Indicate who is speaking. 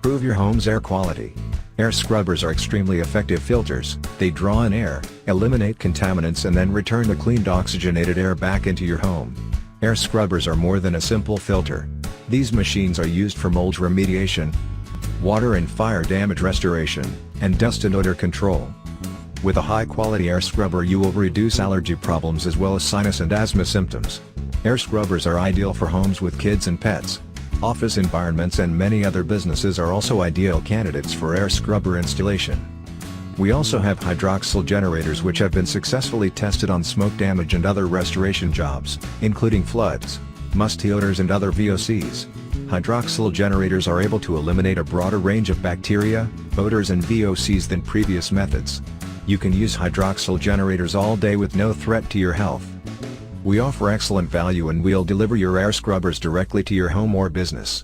Speaker 1: Improve your home's air quality. Air scrubbers are extremely effective filters. They draw in air, eliminate contaminants and then return the cleaned oxygenated air back into your home. Air scrubbers are more than a simple filter. These machines are used for mold remediation, water and fire damage restoration, and dust and odor control. With a high-quality air scrubber you will reduce allergy problems as well as sinus and asthma symptoms. Air scrubbers are ideal for homes with kids and pets. Office environments and many other businesses are also ideal candidates for air scrubber installation. We also have hydroxyl generators which have been successfully tested on smoke damage and other restoration jobs, including floods, musty odors and other V.O.Cs. Hydroxyl generators are able to eliminate a broader range of bacteria, odors and V.O.Cs than previous methods. You can use hydroxyl generators all day with no threat to your health. We offer excellent value and we'll deliver your air scrubbers directly to your home or business.